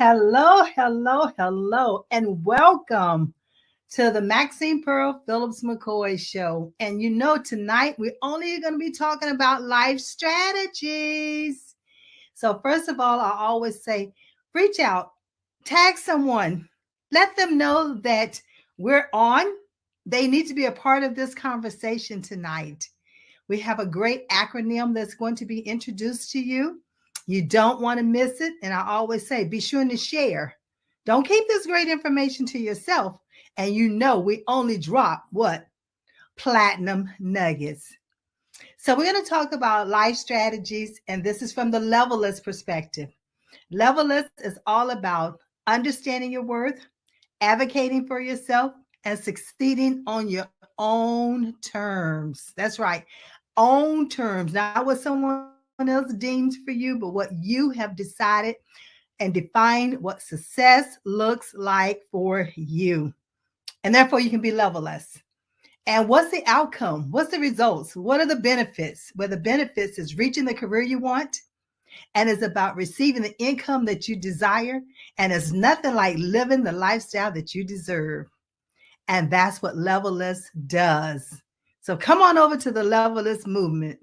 hello, hello, hello, and welcome to the Maxine Phillips McCoy show. And tonight we're only going to be talking about life strategies. So, first of all, I always say reach out, tag someone, let them know that we're on. They need to be a part of this conversation tonight. We have a great acronym that's going to be introduced to you. You don't want to miss it. And I always say, be sure to share. Don't keep this great information to yourself. And we only drop what? Platinum nuggets. So we're going to talk about life strategies. And this is from the levelist perspective. Levelist is all about understanding your worth, advocating for yourself, and succeeding on your own terms. That's right. Own terms, not what someone else deems for you, but what you have decided and defined what success looks like for you. And therefore, you can be level-less. And what's the outcome? What's the results? What are the benefits? Well, the benefits is reaching the career you want, and it's about receiving the income that you desire. And it's nothing like living the lifestyle that you deserve. And that's what Levelist does. So come on over to the Levelist movement.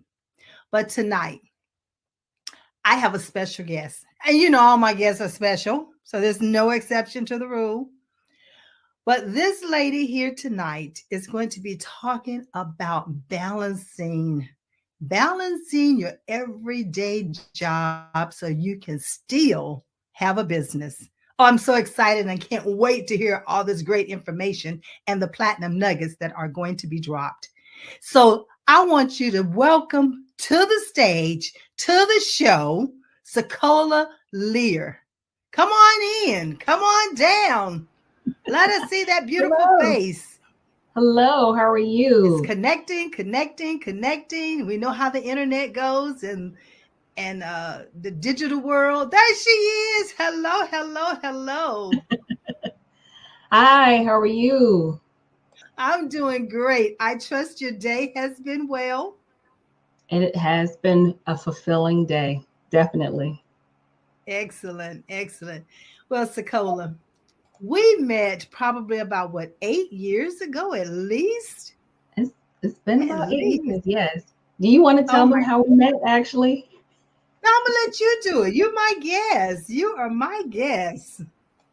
But tonight, I have a special guest. And all my guests are special. So there's no exception to the rule. But this lady here tonight is going to be talking about balancing your everyday job so you can still have a business. Oh, I'm so excited and can't wait to hear all this great information and the platinum nuggets that are going to be dropped. So I want you to welcome to the stage, to the show, Sekola Lear. Come on in. Come on down. Let us see that beautiful face. Hello, how are you? It's connecting. We know how the internet goes and the digital world. There she is. Hello. Hi, how are you? I'm doing great. I trust your day has been well. And it has been a fulfilling day, definitely. Excellent. Well, Sekola, we met probably about 8 years ago at least? It's been about 8 years, yes. Do you want to tell them how we met, actually? No, I'm going to let you do it. You're my guest. You are my guest.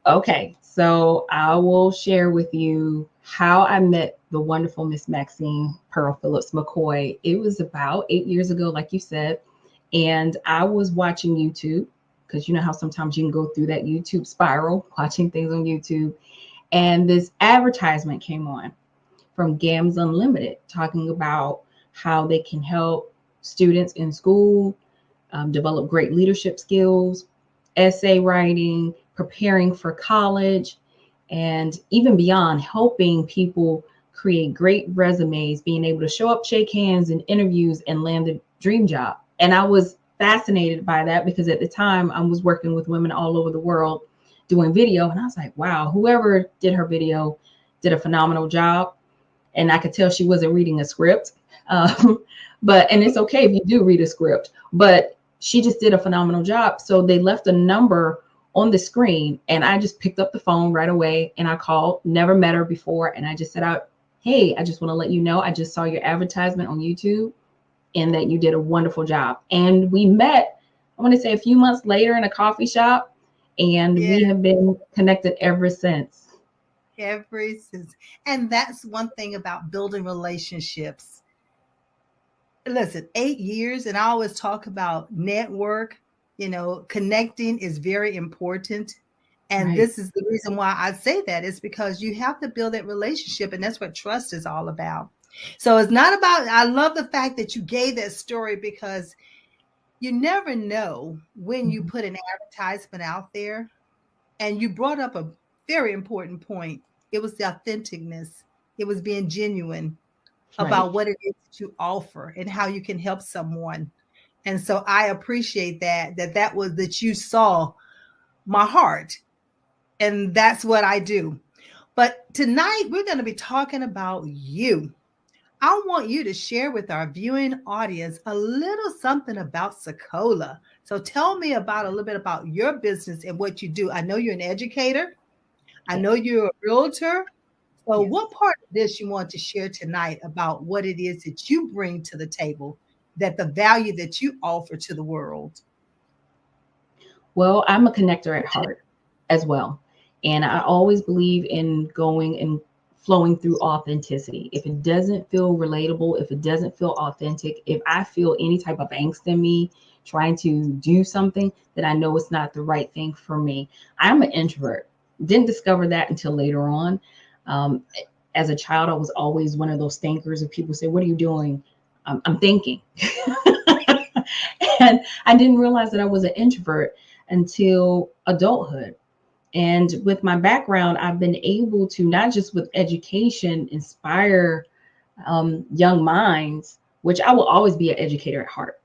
Okay, so I will share with you how I met the wonderful Miss Maxine Phillips McCoy. It was about 8 years ago, like you said, and I was watching YouTube because you know how sometimes you can go through that YouTube spiral, watching things on YouTube, and this advertisement came on from GAMS Unlimited talking about how they can help students in school develop great leadership skills, essay writing, preparing for college, and even beyond, helping people create great resumes, being able to show up, shake hands in interviews, and land the dream job. And I was fascinated by that because at the time I was working with women all over the world doing video. And I was like, wow, whoever did her video did a phenomenal job. And I could tell she wasn't reading a script. And it's okay if you do read a script, but she just did a phenomenal job. So they left a number on the screen and I just picked up the phone right away and I called, never met her before. And I just said out, hey, I just want to let you know, I just saw your advertisement on YouTube and that you did a wonderful job. And we met, I want to say a few months later in a coffee shop, and we have been connected ever since. And that's one thing about building relationships. Listen, 8 years, and I always talk about network, connecting is very important. And This is the reason why I say that is because you have to build that relationship. And that's what trust is all about. So it's not about, I love the fact that you gave that story because you never know when you put an advertisement out there. And you brought up a very important point. It was the authenticness. It was being genuine about what it is that you offer and how you can help someone. And so I appreciate that you saw my heart. And that's what I do. But tonight we're going to be talking about you. I want you to share with our viewing audience a little something about Sekola. So tell me about a little bit about your business and what you do. I know you're an educator. I know Yes. you're a realtor. So Yes. what part of this you want to share tonight about what it is that you bring to the table, that the value that you offer to the world? Well, I'm a connector at heart as well. And I always believe in going and flowing through authenticity. If it doesn't feel relatable, if it doesn't feel authentic, if I feel any type of angst in me trying to do something, then I know it's not the right thing for me. I'm an introvert. Didn't discover that until later on. Um, as a child, I was always one of those thinkers. If people say, "What are you doing?" I'm thinking. And I didn't realize that I was an introvert until adulthood. And with my background, I've been able to, not just with education, inspire young minds, which I will always be an educator at heart.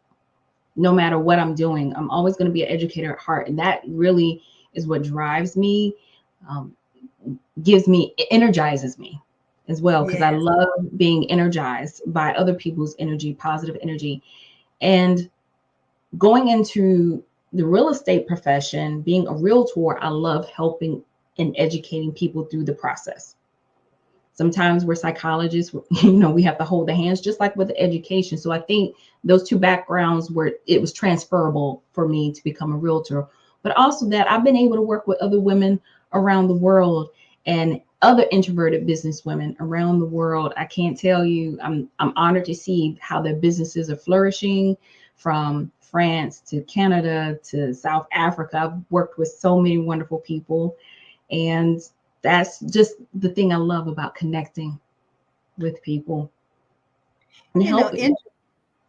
No matter what I'm doing, I'm always going to be an educator at heart. And that really is what drives me, um, energizes me as well, because I Yes. love being energized by other people's energy, positive energy. And going into the real estate profession, being a realtor, I love helping and educating people through the process. Sometimes we're psychologists, we have to hold the hands, just like with education. So I think those two backgrounds where it was transferable for me to become a realtor, but also that I've been able to work with other women around the world and other introverted business women around the world. I can't tell you, I'm honored to see how their businesses are flourishing, from France to Canada to South Africa. I've worked with so many wonderful people, and that's just the thing I love about connecting with people and You know, helping.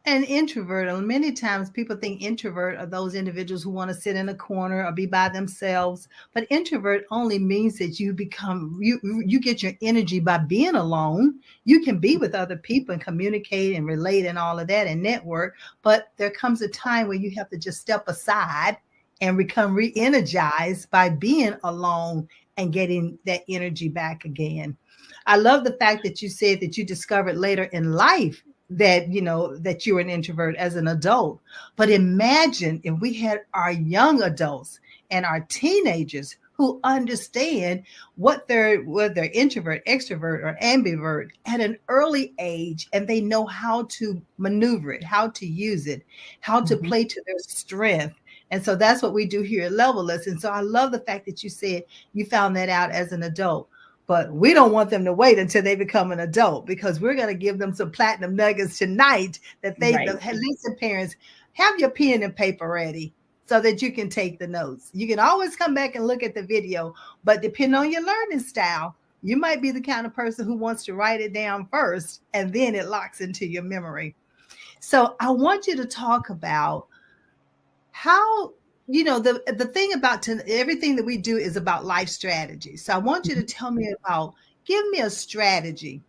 an introvert, and many times people think introvert are those individuals who want to sit in a corner or be by themselves. But introvert only means that you get your energy by being alone. You can be with other people and communicate and relate and all of that and network. But there comes a time where you have to just step aside and become re-energized by being alone and getting that energy back again. I love the fact that you said that you discovered later in life that that you're an introvert as an adult. But imagine if we had our young adults and our teenagers who understand whether they're introvert, extrovert, or ambivert at an early age, and they know how to maneuver it, how to use it, how to Mhm. play to their strength. And so that's what we do here at Levelist. And so I love the fact that you said you found that out as an adult. But we don't want them to wait until they become an adult, because we're going to give them some platinum nuggets tonight that Right. listen, parents, have your pen and paper ready so that you can take the notes. You can always come back and look at the video, but depending on your learning style, you might be the kind of person who wants to write it down first and then it locks into your memory. So I want you to talk about how, the thing about everything that we do is about life strategy. So I want you to Mhm. tell me about, give me a strategy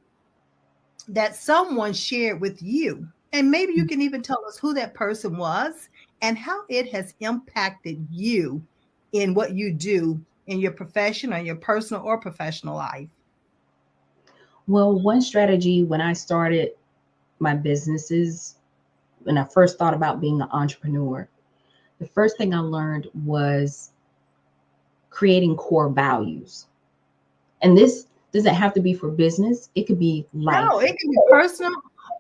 that someone shared with you, and maybe you can even tell us who that person was and how it has impacted you in what you do in your profession or your personal or professional life. Well, one strategy when I started my businesses, when I first thought about being an entrepreneur, the first thing I learned was creating core values. And this doesn't have to be for business, it could be No, life. it can be personal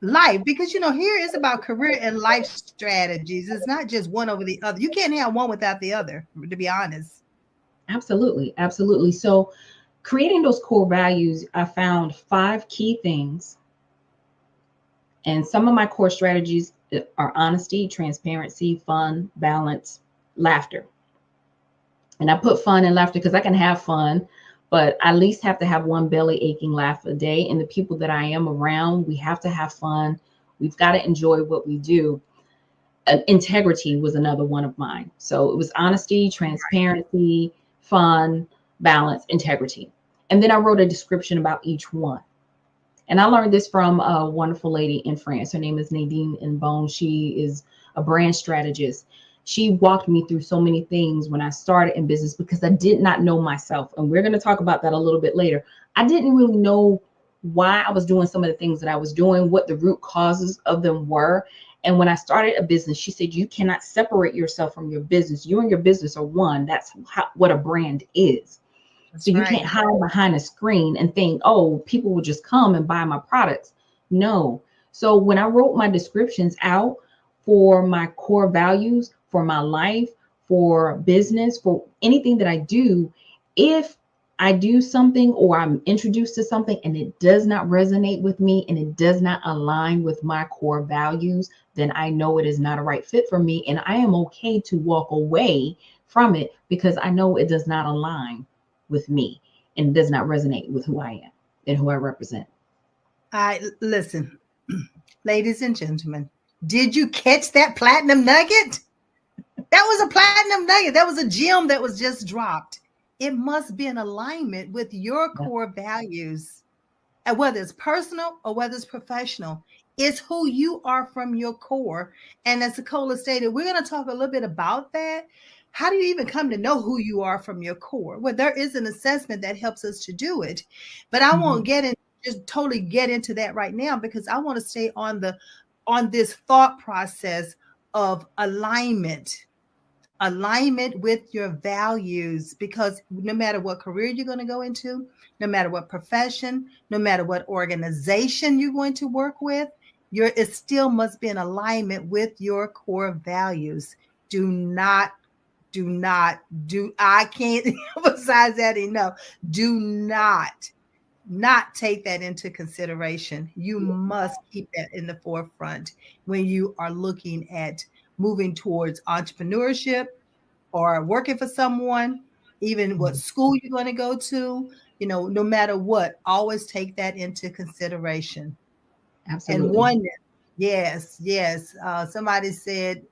life, because here it's about career and life strategies. It's not just one over the other. You can't have one without the other, to be honest. Absolutely. Absolutely. So, creating those core values, I found 5 key things. And some of my core strategies are honesty, transparency, fun, balance, laughter. And I put fun and laughter because I can have fun, but I at least have to have one belly aching laugh a day. And the people that I am around, we have to have fun. We've got to enjoy what we do. Integrity was another one of mine. So it was honesty, transparency, fun, balance, integrity. And then I wrote a description about each one. And I learned this from a wonderful lady in France. Her name is Nadine Nbone. She is a brand strategist. She walked me through so many things when I started in business because I did not know myself. And we're going to talk about that a little bit later. I didn't really know why I was doing some of the things that I was doing, what the root causes of them were. And when I started a business, she said, you cannot separate yourself from your business. You and your business are one. That's what a brand is. So That's you right. can't hide behind a screen and think, oh, people will just come and buy my products. No. So when I wrote my descriptions out for my core values, for my life, for business, for anything that I do, if I do something or I'm introduced to something and it does not resonate with me and it does not align with my core values, then I know it is not a right fit for me. And I am okay to walk away from it because I know it does not align with me and does not resonate with who I am and who I represent. I listen, ladies and gentlemen, did you catch that platinum nugget? That was a platinum nugget. That was a gem that was just dropped. It must be in alignment with your Yeah. core values, and whether it's personal or whether it's professional. It's who you are from your core. And as Nicola stated, we're going to talk a little bit about that. How do you even come to know who you are from your core? Well, there is an assessment that helps us to do it, but I won't Mhm. get in just totally get into that right now because I want to stay on this thought process of alignment with your values, because no matter what career you're going to go into, no matter what profession, no matter what organization you're going to work with, it still must be in alignment with your core values. Do not do not do I can't emphasize that enough. Do not take that into consideration. You must keep that in the forefront when you are looking at moving towards entrepreneurship or working for someone, even what Mhm. school you're going to go to, no matter what, always take that into consideration. And Absolutely. oneness, yes, yes. Somebody said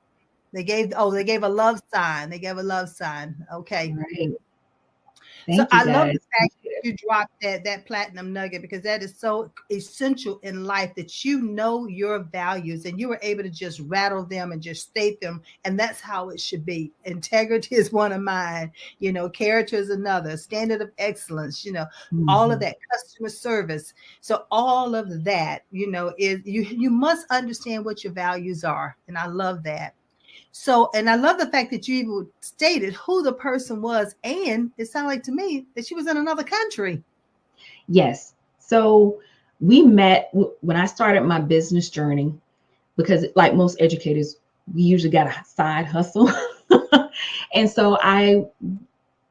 they gave a love sign. They gave a love sign. All Okay. right. So Thank you I love the guys. fact Appreciate that it. you dropped that platinum nugget, because that is so essential in life, that you know your values and you were able to just rattle them and just state them. And that's how it should be. Integrity is one of mine, character is another, standard of excellence, all of Mhm. that, customer service. So all of that, is you must understand what your values are. And I love that. So, and I love the fact that you even stated who the person was, and it sounded like to me that she was in another country. Yes. So we met when I started my business journey because, like most educators, we usually got a side hustle. And so I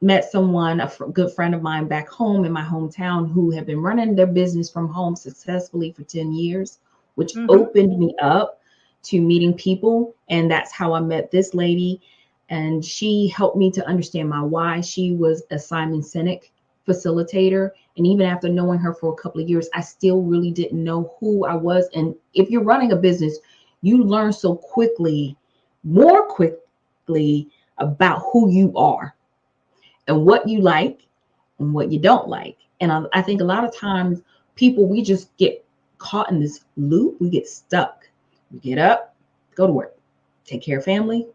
met someone, good friend of mine back home in my hometown, who had been running their business from home successfully for 10 years, which Mm-hmm. opened me up to meeting people. And that's how I met this lady. And she helped me to understand my why. She was a Simon Sinek facilitator. And even after knowing her for a couple of years, I still really didn't know who I was. And if you're running a business, you learn so quickly, more quickly, about who you are and what you like and what you don't like. And I think a lot of times people, we just get caught in this loop. We get stuck. We get up, go to work, take care of family,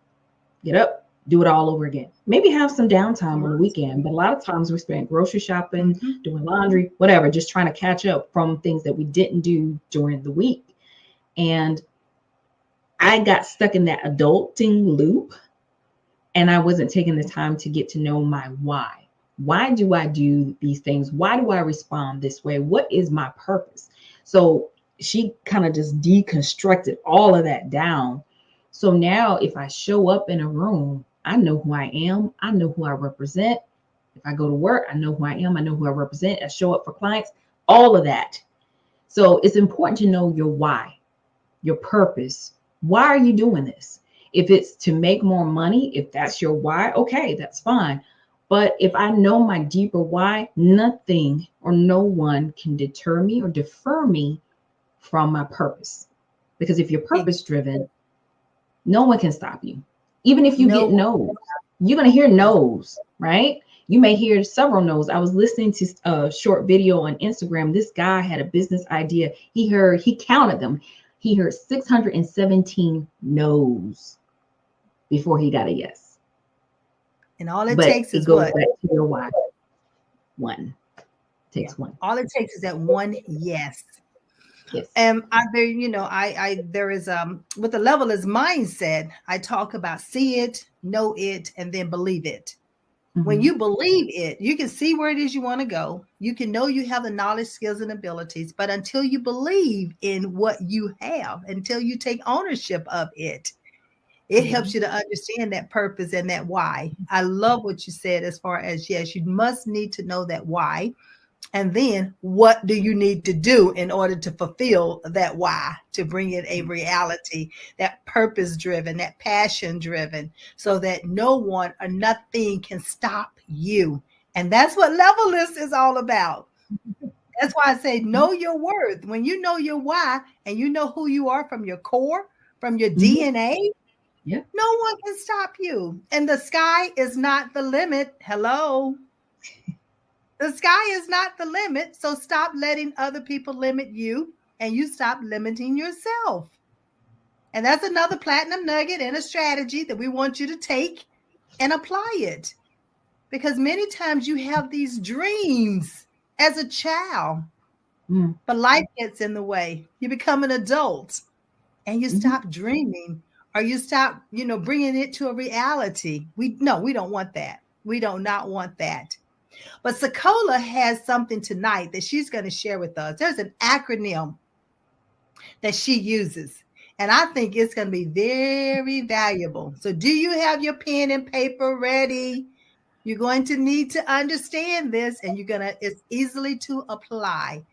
get up, do it all over again. Maybe have some downtime on the weekend, but a lot of times we spend grocery shopping, Mm-hmm. doing laundry, whatever, just trying to catch up from things that we didn't do during the week. And I got stuck in that adulting loop, and I wasn't taking the time to get to know my why. Why do I do these things? Why do I respond this way? What is my purpose? So she kind of just deconstructed all of that down. So now if I show up in a room, I know who I am, I know who I represent. If I go to work, I know who I am, I know who I represent. I show up for clients, all of that. So it's important to know your why, your purpose. Why are you doing this? If it's to make more money, if that's your why, okay, that's fine. But if I know my deeper why, nothing or no one can deter me or defer me from my purpose. Because if you're purpose driven, no one can stop you. Even if you No get one. no's, you're going to hear no's, right? You may hear several no's. I was listening to a short video on Instagram. This guy had a business idea. He counted them. He heard 617 no's before he got a yes. And all it But takes it is goes what? back to your why. One. Yeah. Takes one. All it takes is that one yes. Yes. And there is with the level is mindset. I talk about see it, know it, and then believe it. When Mm-hmm. you believe it, you can see where it is you want to go. You can know you have the knowledge, skills, and abilities. But until you believe in what you have, until you take ownership of it, it Mm-hmm. helps you to understand that purpose and that why. I love what you said as far as, yes, you must need to know that why. And then what do you need to do in order to fulfill that why, to bring it a reality, that purpose driven, that passion driven, so that no one or nothing can stop you. And that's what Levelist is all about. That's why I say know your worth. When you know your why and you know who you are from your core, from your Mm-hmm. DNA, Yeah. no one can stop you. And the sky is not the limit. Hello. The sky is not the limit. So stop letting other people limit you and you stop limiting yourself. And that's another platinum nugget and a strategy that we want you to take and apply it. Because many times you have these dreams as a child, Mm-hmm. but life gets in the way. You become an adult and you Mm-hmm. stop dreaming or you stop, bringing it to a reality. We don't want that. We do not want that. But Sokola has something tonight that she's going to share with us. There's an acronym that she uses, and I think it's going to be very valuable. So, do you have your pen and paper ready? You're going to need to understand this, and it's easily to apply.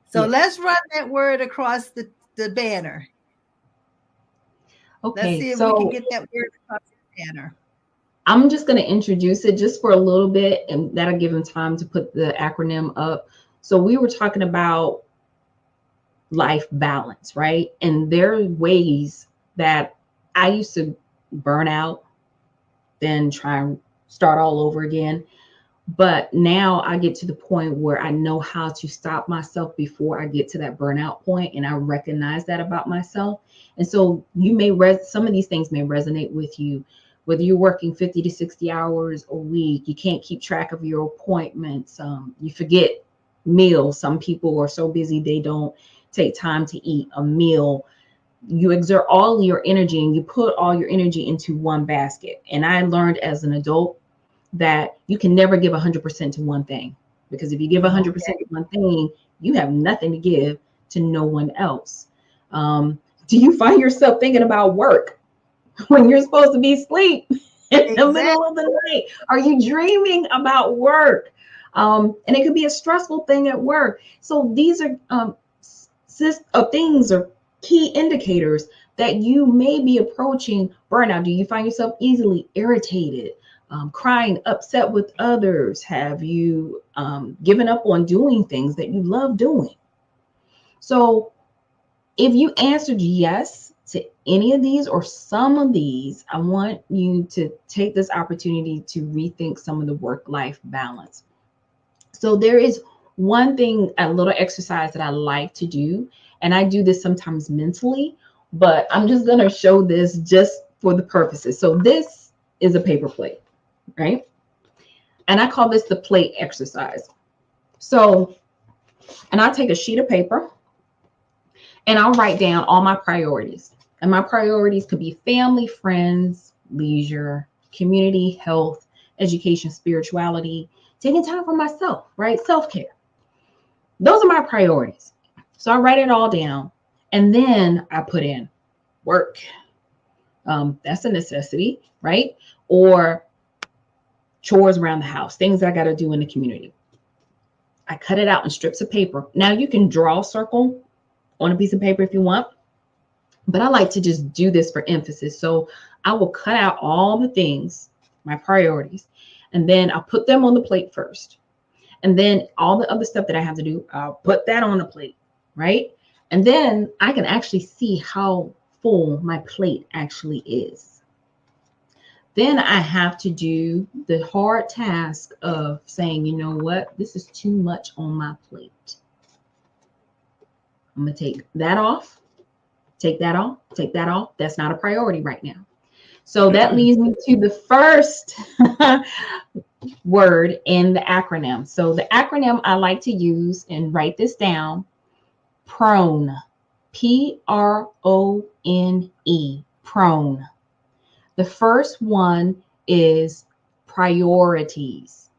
So, Yes. let's run that word across the banner. Let's Okay. see if we can So get that word across the banner. I'm just going to introduce it just for a little bit, and that'll give them time to put the acronym up. So we were talking about life balance, right? And there are ways that I used to burn out, then try and start all over again. But now I get to the point where I know how to stop myself before I get to that burnout point, and I recognize that about myself. And so some of these things may resonate with you, whether you're working 50 to 60 hours a week, you can't keep track of your appointments, you forget meals. Some people are so busy they don't take time to eat a meal. You exert all your energy and you put all your energy into one basket. And I learned as an adult that you can never give 100% to one thing, because if you give 100% to one thing, you have nothing to give to no one else. Do you find yourself thinking about work when you're supposed to be asleep in the Exactly. middle of the night? Are you dreaming about work? And it could be a stressful thing at work. So these are things or key indicators that you may be approaching burnout. Do you find yourself easily irritated, crying, upset with others? Have you given up on doing things that you love doing? So if you answered yes to any of these or some of these, I want you to take this opportunity to rethink some of the work-life balance. So there is one thing, a little exercise that I like to do, and I do this sometimes mentally, but I'm just going to show this just for the purposes. So this is a paper plate, right? And I call this the plate exercise. So, and I'll take a sheet of paper and I'll write down all my priorities. And my priorities could be family, friends, leisure, community, health, education, spirituality, taking time for myself, right? Self-care. Those are my priorities. So I write it all down and then I put in work. That's a necessity, right? Or chores around the house, things I got to do in the community. I cut it out in strips of paper. Now you can draw a circle on a piece of paper if you want, but I like to just do this for emphasis. So I will cut out all the things, my priorities, and then I'll put them on the plate first. And then all the other stuff that I have to do, I'll put that on the plate, right? And then I can actually see how full my plate actually is. Then I have to do the hard task of saying, you know what, this is too much on my plate. I'm going to take that off, take that off, take that off. That's not a priority right now. So that leads me to the first word in the acronym. So the acronym I like to use, and write this down, Prone. Prone. Prone. The first one is priorities.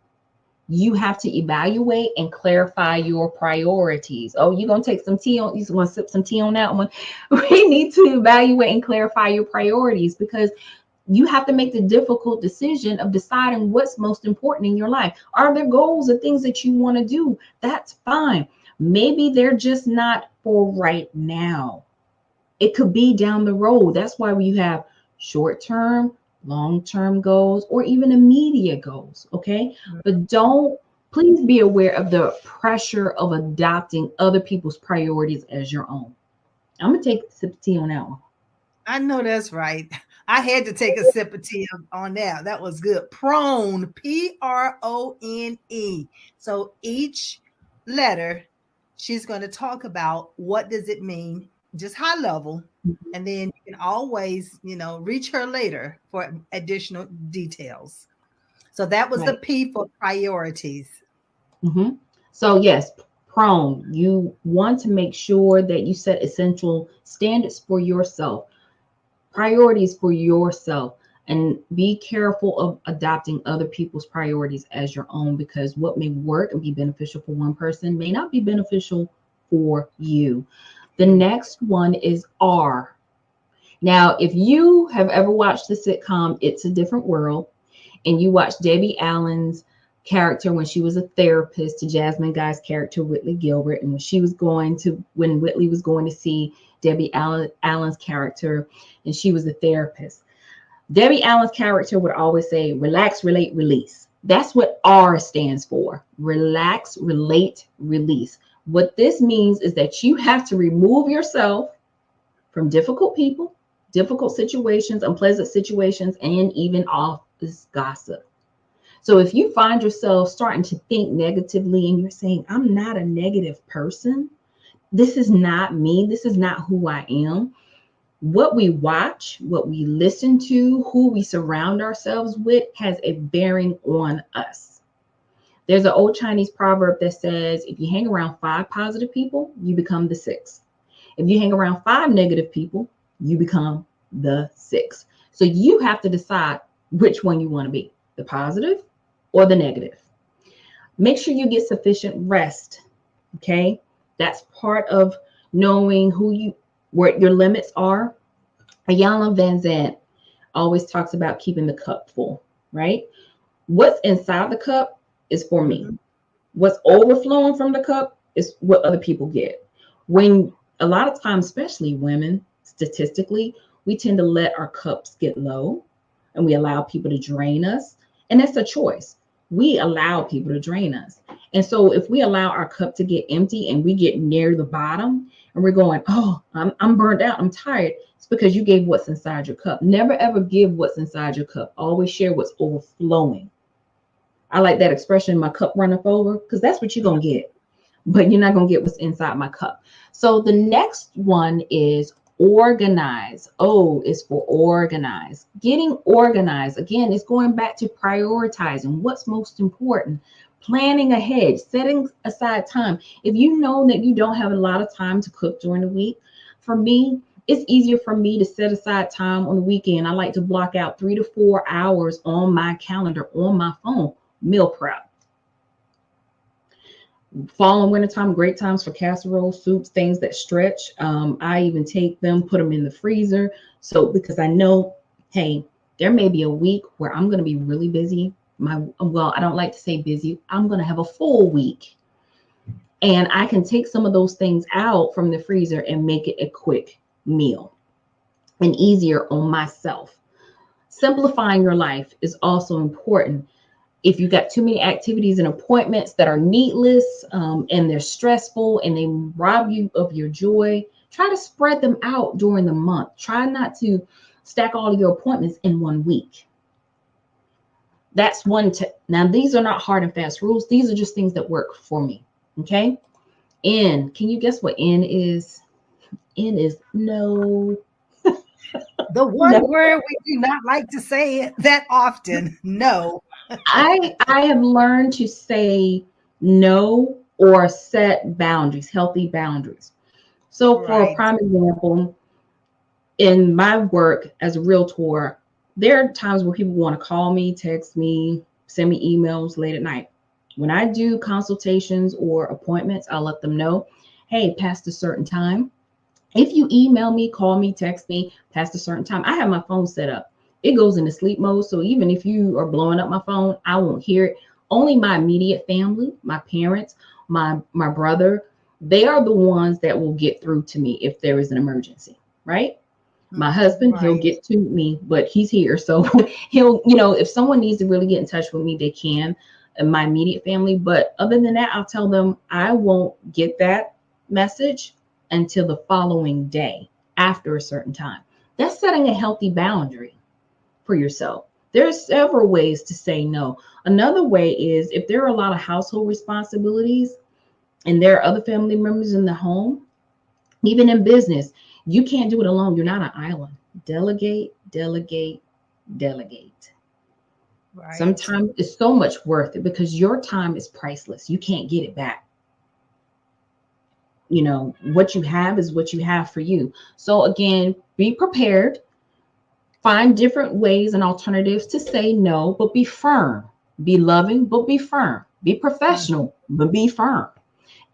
You have to evaluate and clarify your priorities. Oh, you're going to take some tea on, you're going to sip some tea on that one. We need to evaluate and clarify your priorities, because you have to make the difficult decision of deciding what's most important in your life. Are there goals or things that you want to do? That's fine. Maybe they're just not for right now. It could be down the road. That's why you have short-term, long-term goals, or even immediate goals. Okay. But please be aware of the pressure of adopting other people's priorities as your own. I'm going to take a sip of tea on that one. I know that's right. I had to take a sip of tea on that. That was good. Prone, Prone. So each letter, she's going to talk about what does it mean, just high level. And then you can always, reach her later for additional details. So that was the P for priorities. Mm-hmm. So yes, prone. You want to make sure that you set essential standards for yourself, priorities for yourself, and be careful of adopting other people's priorities as your own, because what may work and be beneficial for one person may not be beneficial for you. The next one is R. Now, if you have ever watched the sitcom It's a Different World, and you watched Debbie Allen's character when she was a therapist to Jasmine Guy's character, Whitley Gilbert, and when Whitley was going to see Debbie Allen's character, and she was a therapist, Debbie Allen's character would always say, relax, relate, release. That's what R stands for. Relax, relate, release. What this means is that you have to remove yourself from difficult people, difficult situations, unpleasant situations, and even office gossip. So if you find yourself starting to think negatively and you're saying, I'm not a negative person, this is not me, this is not who I am. What we watch, what we listen to, who we surround ourselves with has a bearing on us. There's an old Chinese proverb that says, if you hang around 5 positive people, you become the 6th. If you hang around 5 negative people, you become the 6th. So you have to decide which one you want to be, the positive or the negative. Make sure you get sufficient rest. Okay. That's part of knowing where your limits are. Iyanla Vanzant always talks about keeping the cup full, right? What's inside the cup is for me. What's overflowing from the cup is what other people get. When a lot of times, especially women, statistically, we tend to let our cups get low and we allow people to drain us. And that's a choice. We allow people to drain us. And so if we allow our cup to get empty and we get near the bottom and we're going, oh, I'm burned out, I'm tired, it's because you gave what's inside your cup. Never, ever give what's inside your cup. Always share what's overflowing. I like that expression, my cup runneth over, because that's what you're going to get. But you're not going to get what's inside my cup. So the next one is organize. O is for organize. Getting organized, again, is going back to prioritizing what's most important, planning ahead, setting aside time. If you know that you don't have a lot of time to cook during the week, for me, it's easier for me to set aside time on the weekend. I like to block out 3 to 4 hours on my calendar, on my phone, meal prep. Fall and winter time, great times for casserole, soups, things that stretch. I even take them, put them in the freezer. So because I know, hey, there may be a week where I'm going to be really busy. I don't like to say busy. I'm going to have a full week. And I can take some of those things out from the freezer and make it a quick meal and easier on myself. Simplifying your life is also important. If you got too many activities and appointments that are needless and they're stressful and they rob you of your joy, try to spread them out during the month. Try not to stack all of your appointments in one week. That's one. Now, these are not hard and fast rules. These are just things that work for me. Okay. N. Can you guess what N is? N is no. The one word we do not like to say it that often. No. I have learned to say no or set boundaries, healthy boundaries. So for a Right. prime example, in my work as a realtor, there are times where people want to call me, text me, send me emails late at night. When I do consultations or appointments, I'll let them know, hey, past a certain time. If you email me, call me, text me past a certain time, I have my phone set up. It goes into sleep mode. So even if you are blowing up my phone, I won't hear it. Only my immediate family, my parents, my brother, they are the ones that will get through to me if there is an emergency, right? My husband, he'll Right. get to me, but he's here. So he'll, if someone needs to really get in touch with me, they can, and my immediate family. But other than that, I'll tell them I won't get that message until the following day after a certain time. That's setting a healthy boundary for yourself. There's several ways to say no. Another way is if there are a lot of household responsibilities and there are other family members in the home, even in business, you can't do it alone. You're not an island. Delegate, delegate, delegate. Right. Sometimes it's so much worth it because your time is priceless. You can't get it back. What you have is what you have for you. So again, be prepared. Find different ways and alternatives to say no, but be firm. Be loving, but be firm. Be Mm. professional, but be firm.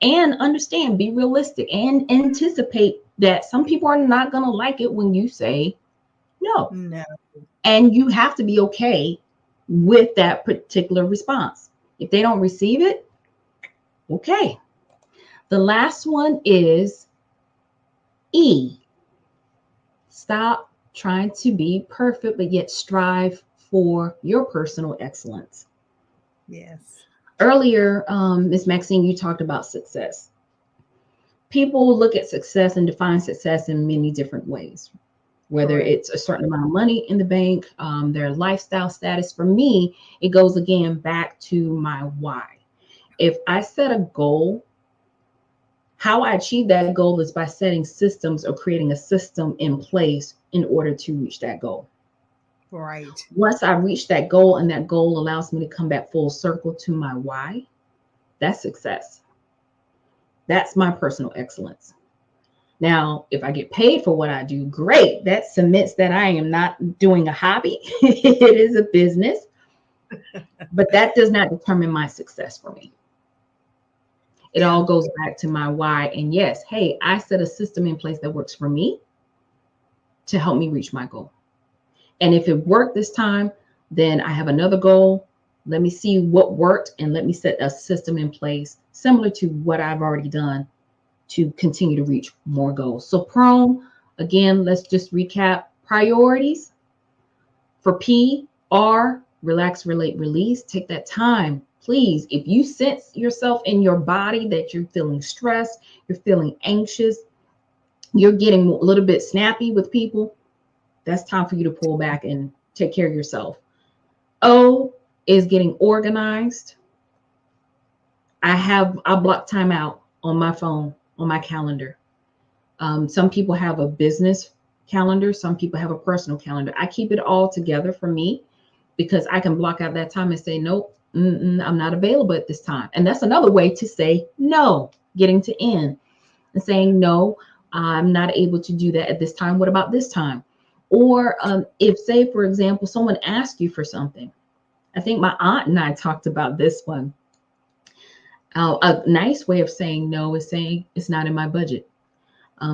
And understand, be realistic and anticipate that some people are not going to like it when you say no. No. And you have to be okay with that particular response. If they don't receive it, okay. The last one is E. Stop trying to be perfect, but yet strive for your personal excellence. Yes. Earlier, Ms. Maxine, you talked about success. People look at success and define success in many different ways, whether Correct. it's a certain amount of money in the bank, their lifestyle status. For me, it goes again back to my why. If I set a goal, how I achieve that goal is by setting systems or creating a system in place in order to reach that goal. Right. Once I reach that goal and that goal allows me to come back full circle to my why, that's success. That's my personal excellence. Now, if I get paid for what I do, great. That cements that I am not doing a hobby. It is a business, but that does not determine my success for me. It Yeah. all goes back to my why. And yes, hey, I set a system in place that works for me to help me reach my goal. And if it worked this time, then I have another goal. Let me see what worked and let me set a system in place similar to what I've already done to continue to reach more goals. So prone, again, let's just recap priorities. For P, R, relax, relate, release. Take that time. Please, if you sense yourself in your body that you're feeling stressed, you're feeling anxious, you're getting a little bit snappy with people, that's time for you to pull back and take care of yourself. O is getting organized. I block time out on my phone, on my calendar. Some people have a business calendar, some people have a personal calendar. I keep it all together for me because I can block out that time and say, nope, I'm not available at this time. And that's another way to say no, getting to N and saying, no, I'm not able to do that at this time. What about this time? Or if, say, for example, someone asks you for something. I think my aunt and I talked about this one. A nice way of saying no is saying it's not in my budget.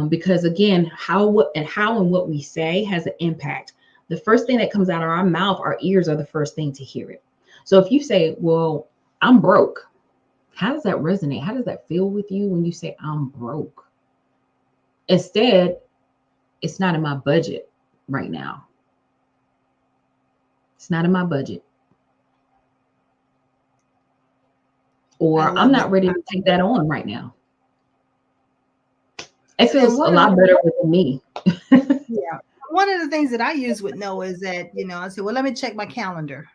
Because again, how and what we say has an impact. The first thing that comes out of our mouth, our ears are the first thing to hear it. So if you say, well, I'm broke, how does that resonate? How does that feel with you when you say I'm broke? Instead, it's not in my budget right now. It's not in my budget. I Or I'm love not that. ready to take that on right now. It And feels a one of lot the better with me. Yeah, one of the things that I use with no is that I say, well, let me check my calendar.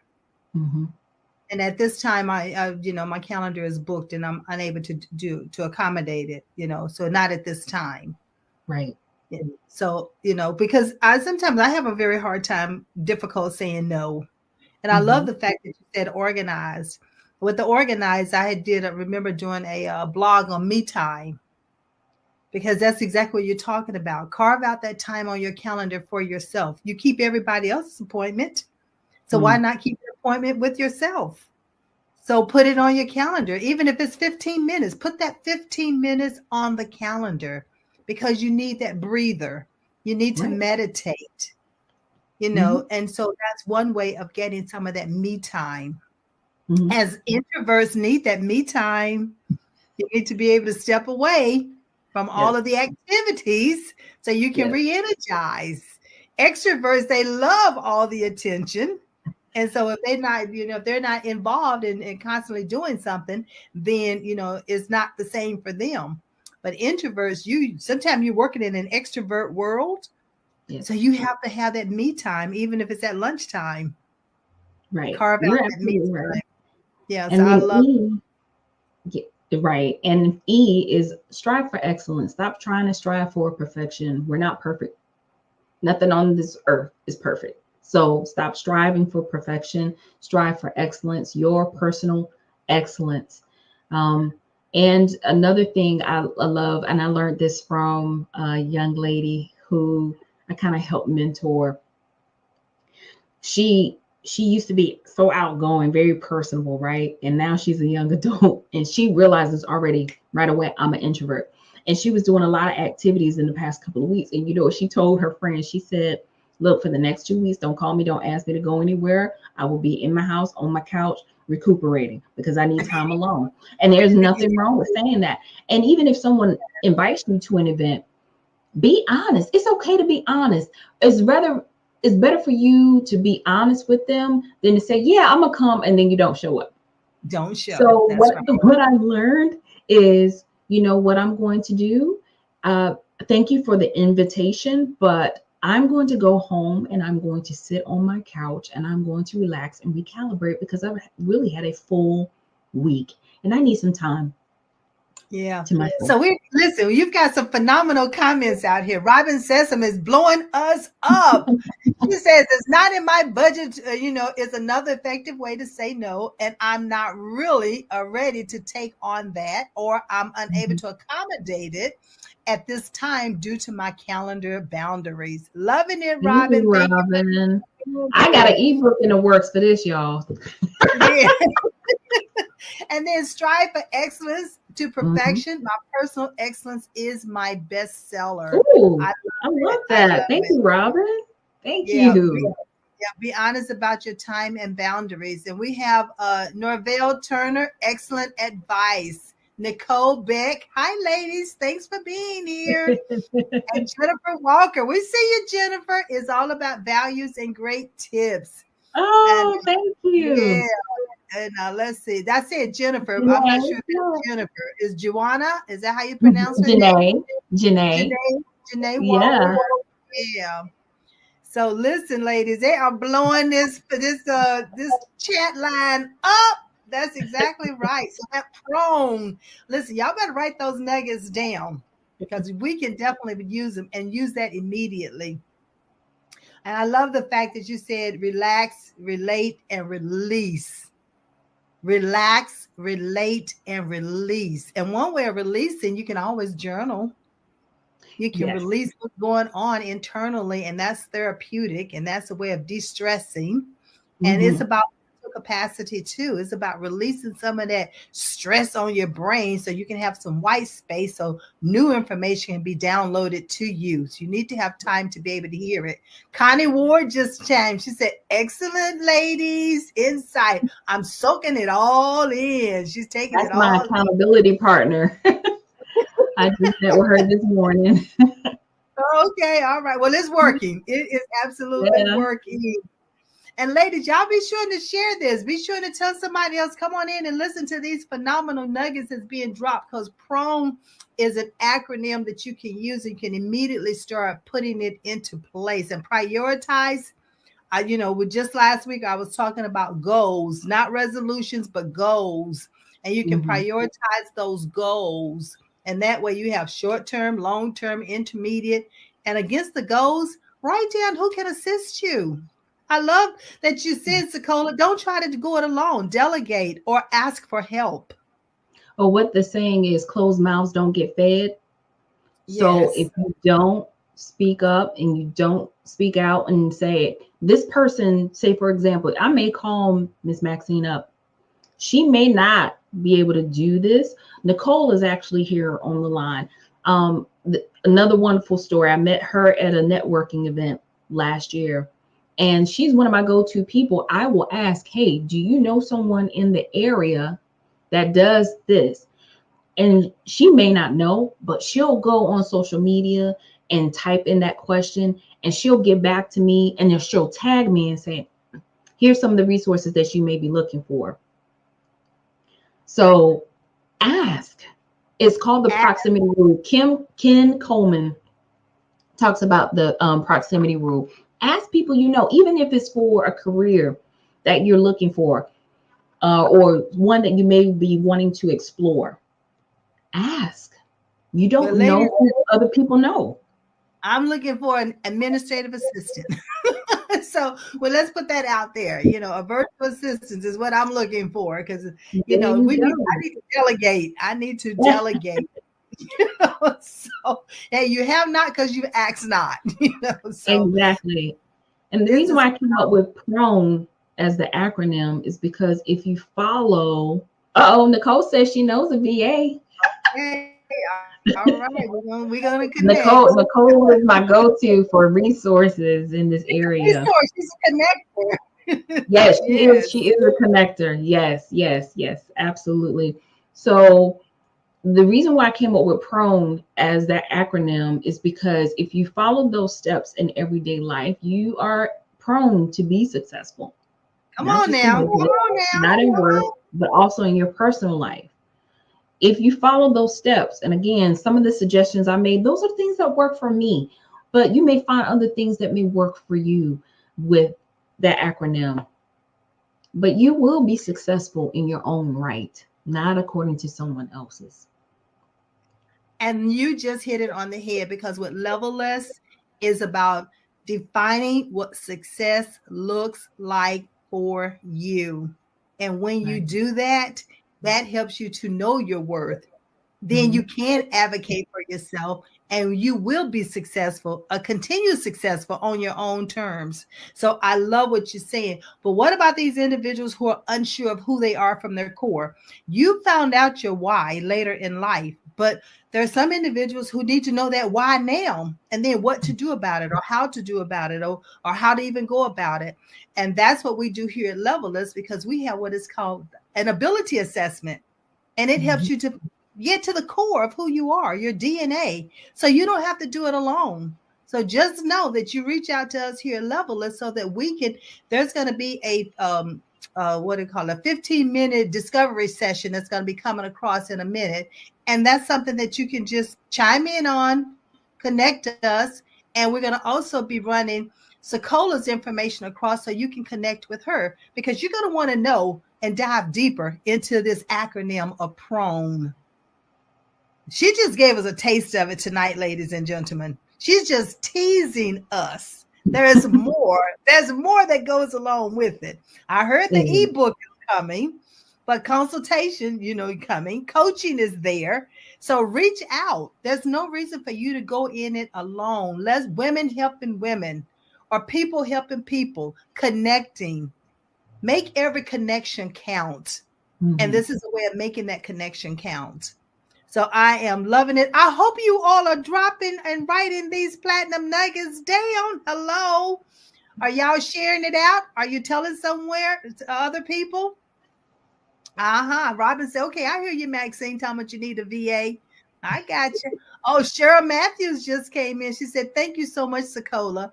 Mm-hmm. And at this time, my calendar is booked, and I'm unable to accommodate it. So not at this time. Right. So because I sometimes I have a very hard time, difficult saying no. And I love Mm-hmm. the fact that you said organized. With the organized, I remember doing a blog on me time. because that's exactly what you're talking about. Carve out that time on your calendar for yourself. You keep everybody else's appointment. So why not keep an appointment with yourself? So put it on your calendar. Even if it's 15 minutes, put that 15 minutes on the calendar because you need that breather. You need to meditate, you know, and so that's one way of getting some of that me time. As introverts need that me time, you need to be able to step away from all of the activities so you can re-energize. Extroverts, they love all the attention. And so if they're not, you know, if they're not involved in constantly doing something, then, you know, it's not the same for them. But introverts, sometimes you're working in an extrovert world. So you have to have that me time, even if it's at lunchtime. Right. Carve out that me time. Right. Yeah. And so I love right. And E is strive for excellence. Stop trying to strive for perfection. We're not perfect. Nothing on this earth is perfect. So stop striving for perfection. Strive for excellence, your personal excellence. And another thing I love, and I learned this from a young lady who I kind of helped mentor. She used to be so outgoing, very personable, right? And now she's a young adult, and she realizes already right away, I'm an introvert. And she was doing a lot of activities in the past couple of weeks. And you know what she told her friends? She said, look, for the next 2 weeks, don't call me, don't ask me to go anywhere. I will be in my house on my couch recuperating because I need time alone. And there's nothing wrong with saying that. And even if someone invites you to an event, be honest. It's okay to be honest. It's better for you to be honest with them than to say, yeah, I'm gonna come, and then you don't show up. Don't show. So what I've learned is, you know what I'm going to do? Thank you for the invitation, but I'm going to go home and I'm going to sit on my couch and I'm going to relax and recalibrate because I've really had a full week and I need some time. Yeah. So listen, you've got some phenomenal comments out here. Robin Sessom is blowing us up. She says it's not in my budget, it's another effective way to say no. And I'm not really ready to take on that, or I'm unable to accommodate it at this time due to my calendar boundaries. Loving it, Robin. Robin. I got an ebook in the works for this, y'all. Yeah. And then strive for excellence to perfection. My personal excellence is my bestseller. Ooh, I love that. Thank you, Robin. Thank you. Yeah, be honest about your time and boundaries. And we have Norvell Turner, excellent advice. Nicole Beck, hi ladies, thanks for being here. And Jennifer Walker, we see you, Jennifer. It's all about values and great tips. Oh, thank you. Yeah. And let's see. That's it, Jennifer. I'm not sure if it's Jennifer. Is Joanna? Is that how you pronounce her name? Janae. Yeah. Yeah. So listen, ladies, they are blowing this chat line up. That's exactly right. So that prone. Listen, y'all better write those nuggets down because we can definitely use them and use that immediately. And I love the fact that you said relax, relate, and release. Relax, relate, and release. And one way of releasing, you can always journal. You can release what's going on internally, and that's therapeutic, and that's a way of de-stressing. And it's about capacity too. It's about releasing some of that stress on your brain so you can have some white space so new information can be downloaded to you. So you need to have time to be able to hear it. Connie Ward just chimed. She said, excellent ladies, insight. I'm soaking it all in. She's taking it all in. That's my accountability partner. I just met with her this morning. Okay, all right. Well, it's working. It is absolutely working. And ladies, y'all be sure to share this. Be sure to tell somebody else, come on in and listen to these phenomenal nuggets that's being dropped, because PRONE is an acronym that you can use and can immediately start putting it into place and prioritize. With just last week, I was talking about goals, not resolutions, but goals. And you can prioritize those goals. And that way you have short-term, long-term, intermediate. And against the goals, write down who can assist you. I love that you said, Sekola, don't try to go it alone. Delegate or ask for help. Or what the saying is, closed mouths don't get fed. So Yes. if you don't speak up and you don't speak out and say, this person, say for example, I may call Miss Maxine up. She may not be able to do this. Nicole is actually here on the line. Another wonderful story. I met her at a networking event last year, and she's one of my go-to people. I will ask, hey, do you know someone in the area that does this? And she may not know, but she'll go on social media and type in that question, and she'll get back to me, and then she'll tag me and say, here's some of the resources that you may be looking for. So ask. It's called the proximity rule. Ken Coleman talks about the proximity rule. Ask people you know, even if it's for a career that you're looking for, or one that you may be wanting to explore. Ask. You Well, don't ladies, know who other people know. I'm looking for an administrative assistant. So, well, let's put that out there. You know, a virtual assistant is what I'm looking for because, you There know, you I need to delegate. I need to go. delegate. So, hey, you have not because you ask not. You know, so Exactly. And the this reason is why I came up with PRONE as the acronym is because if you follow, Nicole says she knows a VA. hey, all right. We're gonna connect. Nicole is my go-to for resources in this area. She's a connector. Yes, she is. Yes. She is a connector. Yes, yes, yes, absolutely. So the reason why I came up with PRONE as that acronym is because if you follow those steps in everyday life, you are prone to be successful, Come not on just in now. Come business, on not now. in Come work, on. but also in your personal life. If you follow those steps, and again, some of the suggestions I made, those are things that work for me, but you may find other things that may work for you with that acronym. But you will be successful in your own right, not according to someone else's. And you just hit it on the head because what Levelless is about defining what success looks like for you. And when you Right. do that, that helps you to know your worth. Then you Mhm. can advocate for yourself and you will be successful, continue successful on your own terms. So I love what you're saying. But what about these individuals who are unsure of who they are from their core? You found out your why later in life, but there are some individuals who need to know that why now and then what to do about it or how to do about it or how to even go about it. And that's what we do here at Levelless because we have what is called an ability assessment. And it helps Mhm. you to get to the core of who you are, your DNA. So you don't have to do it alone. So just know that you reach out to us here at Levelless so that we can, there's going to be a, what do you call it, a 15-minute discovery session that's going to be coming across in a minute. And that's something that you can just chime in on, connect us. And we're going to also be running Socola's information across so you can connect with her because you're going to want to know and dive deeper into this acronym of PRONE. She just gave us a taste of it tonight, ladies and gentlemen. She's just teasing us. There is more. There's more that goes along with it. I heard the Mhm. ebook is coming, but consultation, coming. Coaching is there. So reach out. There's no reason for you to go in it alone. Let's women helping women or people helping people, connecting. Make every connection count. And Mhm. this is a way of making that connection count. So I am loving it. I hope you all are dropping and writing these platinum nuggets down. Hello. Are y'all sharing it out? Are you telling somewhere to other people? Robin said, okay, I hear you, Maxine, talking about you need a VA. I got you. Oh, Cheryl Matthews just came in. She said, thank you so much, Sokola.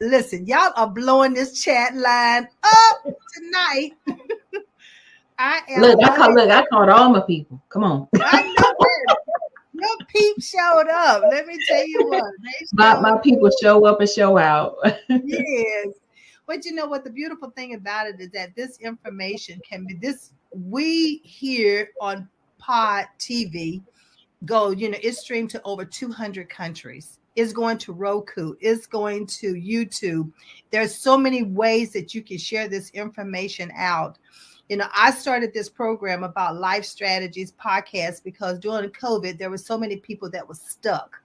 Listen, y'all are blowing this chat line up tonight. I am loving. I called all my people. Come on. I know it. Your peep showed up. Let me tell you what, they My showed people show up and show out. yes. But you know what? The beautiful thing about it is that this information can be this we here on Pod TV go, it's streamed to over 200 countries. It's going to Roku. It's going to YouTube. There's so many ways that you can share this information out. I started this program about life strategies podcast because during COVID, there were so many people that were stuck.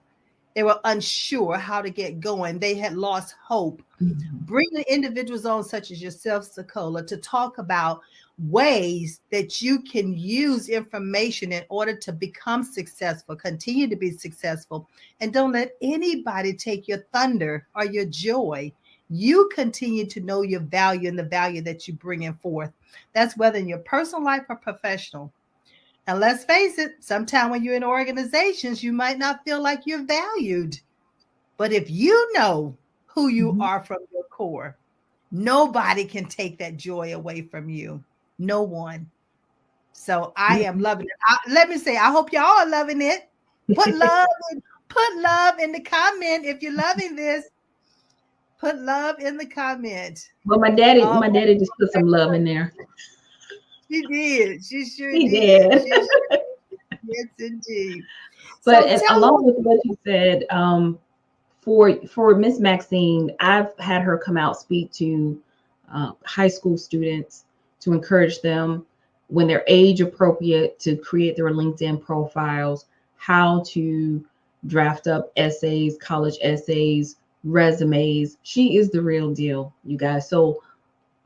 They were unsure how to get going. They had lost hope. Bring the individuals on, such as yourself, Sekola, to talk about ways that you can use information in order to become successful, continue to be successful, and don't let anybody take your thunder or your joy. You continue to know your value and the value that you bring in forth. That's whether in your personal life or professional. And let's face it, sometimes when you're in organizations, you might not feel like you're valued. But if you know who you are from your core, nobody can take that joy away from you. No one. So I am loving it. Let me say, I hope y'all are loving it. Put love in the comment if you're loving this. Put love in the comment. Well, my daddy just put some love in there. She did. She sure He did. did. Yes, indeed. But so along with what you said, for Miss Maxine, I've had her come out speak to high school students to encourage them when they're age appropriate to create their LinkedIn profiles, how to draft up essays, college essays, resumes. She is the real deal, you guys. So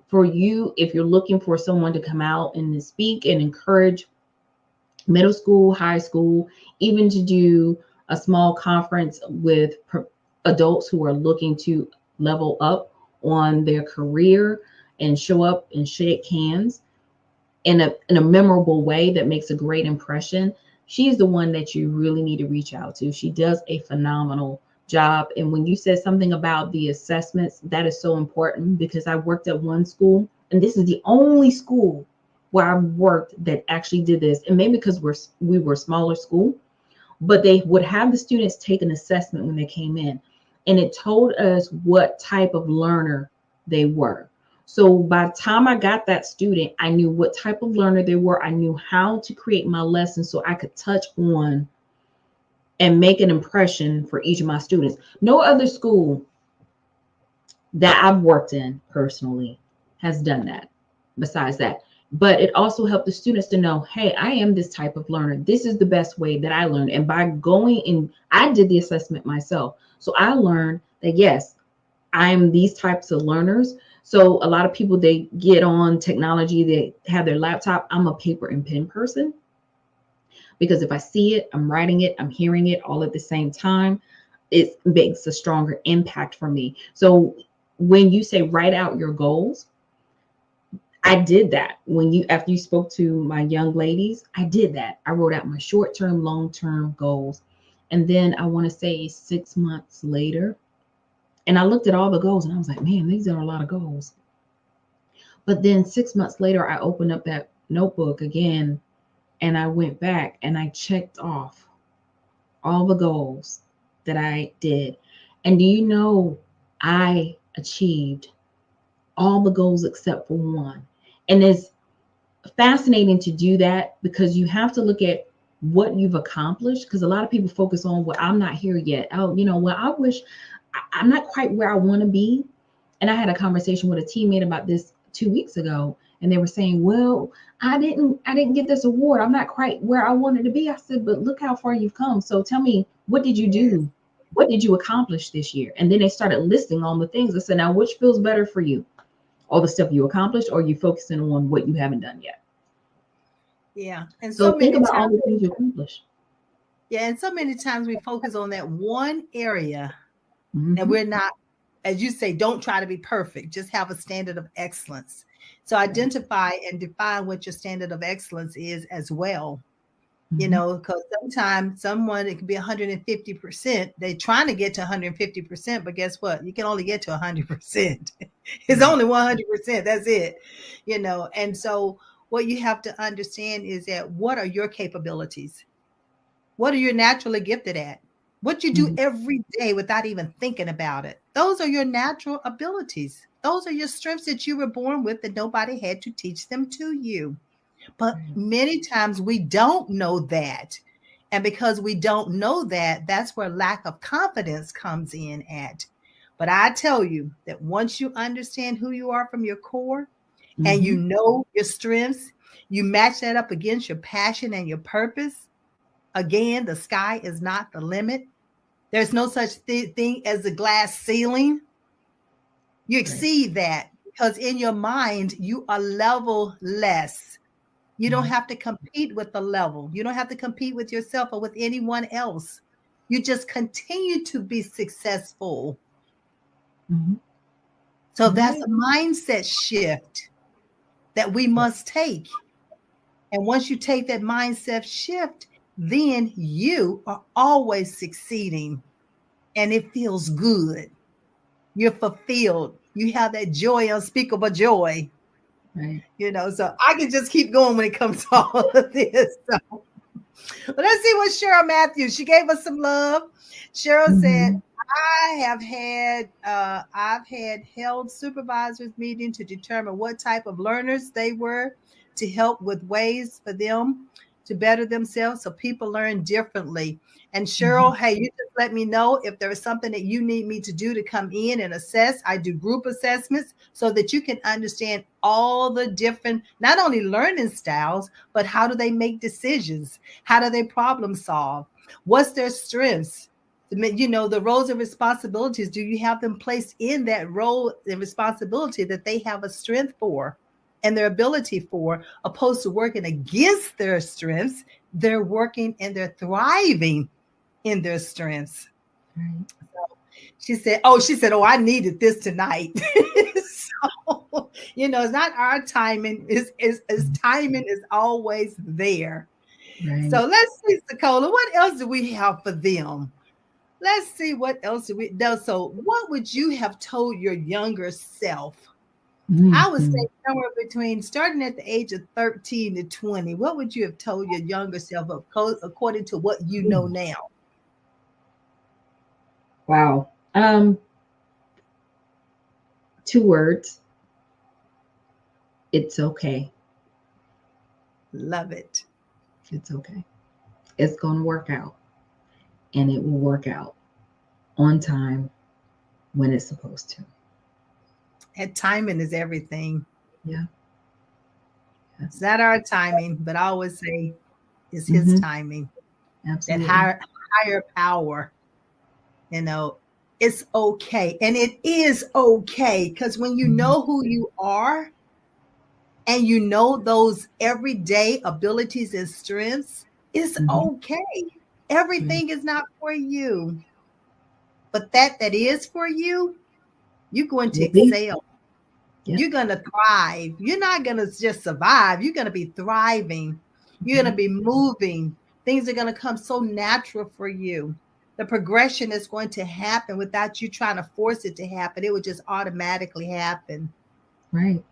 for you, if you're looking for someone to come out and to speak and encourage middle school, high school, even to do a small conference with adults who are looking to level up on their career and show up and shake hands in a memorable way that makes a great impression, she's the one that you really need to reach out to. She does a phenomenal job. And when you said something about the assessments, that is so important, because I worked at one school, and this is the only school where I've worked that actually did this. And maybe because we were a smaller school, but they would have the students take an assessment when they came in, and it told us what type of learner they were. So by the time I got that student, I knew what type of learner they were. I knew how to create my lesson so I could touch on and make an impression for each of my students. No other school that I've worked in personally has done that besides that. But it also helped the students to know, hey, I am this type of learner. This is the best way that I learn. And by going in, I did the assessment myself. So I learned that, yes, I'm these types of learners. So a lot of people, they get on technology, they have their laptop. I'm a paper and pen person, because if I see it, I'm writing it, I'm hearing it all at the same time, it makes a stronger impact for me. So when you say write out your goals, I did that. After you spoke to my young ladies, I did that. I wrote out my short-term, long-term goals. And then I want to say 6 months later, and I looked at all the goals and I was like, man, these are a lot of goals. But then 6 months later, I opened up that notebook again and I went back and I checked off all the goals that I did. And do you know, I achieved all the goals except for one. And it's fascinating to do that, because you have to look at what you've accomplished, because a lot of people focus on, well, I'm not here yet. Oh, well, I wish I'm not quite where I want to be. And I had a conversation with a teammate about this 2 weeks ago, and they were saying, well, I didn't get this award. I'm not quite where I wanted to be. I said, but look how far you've come. So tell me, what did you do? What did you accomplish this year? And then they started listing all the things. I said, now, which feels better for you? All the stuff you accomplished, or you focusing on what you haven't done yet? Yeah. And so think about all the things you accomplished. Yeah. And so many times we focus on that one area, and we're not, as you say, don't try to be perfect. Just have a standard of excellence. So identify and define what your standard of excellence is as well. Because sometimes someone, it could be 150%. They're trying to get to 150%, but guess what? You can only get to 100%. It's only 100%. That's it. And so what you have to understand is that, what are your capabilities? What are you naturally gifted at? What you do every day without even thinking about it. Those are your natural abilities. Those are your strengths that you were born with, that nobody had to teach them to you. But many times we don't know that. And because we don't know that, that's where lack of confidence comes in at. But I tell you that once you understand who you are from your core, and you know your strengths, you match that up against your passion and your purpose. Again, the sky is not the limit. There's no such thing as a glass ceiling. You exceed that because in your mind, you are level less. You don't have to compete with the level. You don't have to compete with yourself or with anyone else. You just continue to be successful. So that's a mindset shift that we must take. And once you take that mindset shift, then you are always succeeding and it feels good. You're fulfilled. You have that joy, unspeakable joy. Right. You know, so I can just keep going when it comes to all of this. So but let's see what Cheryl Matthews, she gave us some love. Cheryl said, I've had held supervisors meeting to determine what type of learners they were to help with ways for them to better themselves. So people learn differently. And Cheryl, hey, you just let me know if there is something that you need me to do to come in and assess. I do group assessments so that you can understand all the different, not only learning styles, but how do they make decisions? How do they problem solve? What's their strengths? You know, the roles and responsibilities. Do you have them placed in that role and responsibility that they have a strength for and their ability for, opposed to working against their strengths? They're working and they're thriving in their strengths. So she said, oh, I needed this tonight. So, you know, it's not our timing. Is timing is always there. Right. So let's see, Sekola, what else do we have for them? Let's see what else do we do. So what would you have told your younger self? I would say somewhere between starting at the age of 13 to 20. What would you have told your younger self according to what you know now? Wow. 2 words. It's okay. Love it. It's okay. It's going to work out. And it will work out on time when it's supposed to. And timing is everything. Yeah. It's not our timing, but I always say it's his timing. Absolutely. That higher power. You know, it's okay. And it is okay. Because when you know who you are and you know those everyday abilities and strengths, it's okay. Everything is not for you. But that is for you, you're going to excel. Yep. You're going to thrive. You're not going to just survive. You're going to be thriving. You're going to be moving. Things are going to come so natural for you. The progression is going to happen without you trying to force it to happen. It would just automatically happen. Right.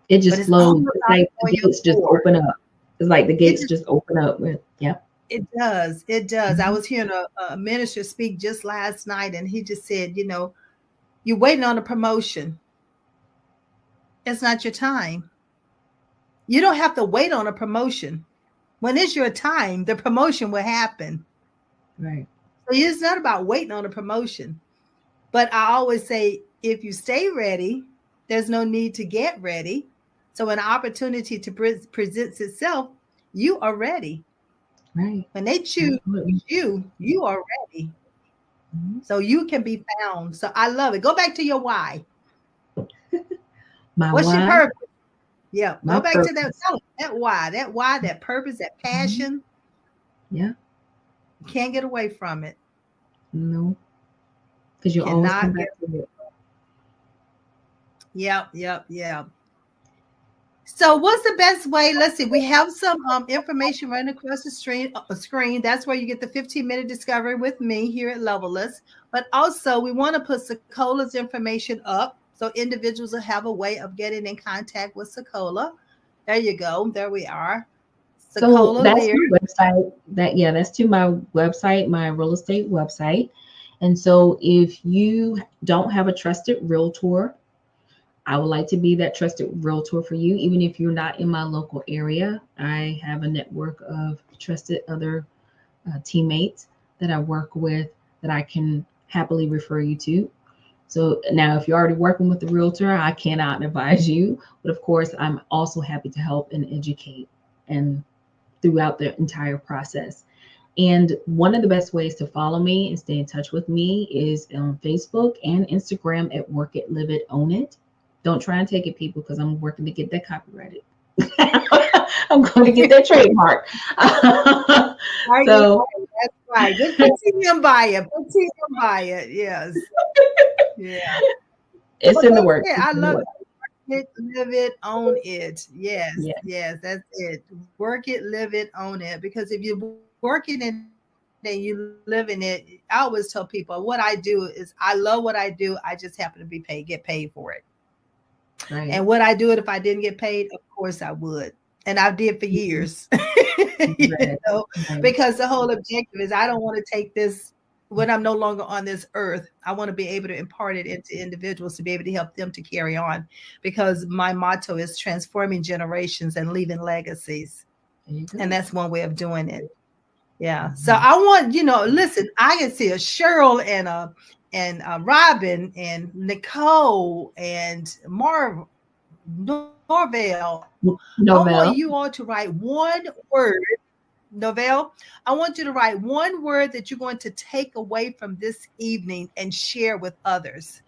It just flows. It's like the gates just open up. It's like the gates just open up. It does. It does. I was hearing a minister speak just last night, and he just said, you know, you're waiting on a promotion. It's not your time. You don't have to wait on a promotion. When it's your time, the promotion will happen. Right. So it's not about waiting on a promotion. But I always say, if you stay ready, there's no need to get ready. So when an opportunity to presents itself, you are ready. Right. When they choose you are ready. So you can be found. So I love it. Go back to your why. What's your purpose? Yeah. Go back to that why, that purpose, that passion. Yeah. You can't get away from it. No. Because you always come back to it. Yep. So what's the best way? Let's see. We have some information running across the screen. That's where you get the 15-minute discovery with me here at Levelist. But also we want to put Sekola's information up so individuals will have a way of getting in contact with Sekola. There you go. There we are. Sekola, so that's the website. That's to my website, my real estate website. And so if you don't have a trusted realtor, I would like to be that trusted realtor for you. Even if you're not in my local area, I have a network of trusted other teammates that I work with that I can happily refer you to. So now if you're already working with the realtor, I cannot advise you. But of course, I'm also happy to help and educate and throughout the entire process. And one of the best ways to follow me and stay in touch with me is on Facebook and Instagram at Work It, Live It, Own It. Don't try and take it, people, because I'm working to get that copyrighted. I'm going to get that trademark. So that's right. Just continue by it. Continue by it. Yes. Yeah. It's in the works. Yeah, I love it. Work it, live it, own it. Yes, yes, that's it. Work it, live it, own it. Because if you're working in and you live in it, I always tell people what I do is I love what I do. I just happen to get paid for it. Right. And would I do it if I didn't get paid? Of course I would. And I did for years. Because the whole objective is I don't want to take this when I'm no longer on this earth. I want to be able to impart it into individuals to be able to help them to carry on, because my motto is transforming generations and leaving legacies. And that's one way of doing it. Yeah. So I want, listen, I can see a Cheryl and Robin and Nicole and Norvell. I want you all to write one word. Novell, I want you to write one word that you're going to take away from this evening and share with others.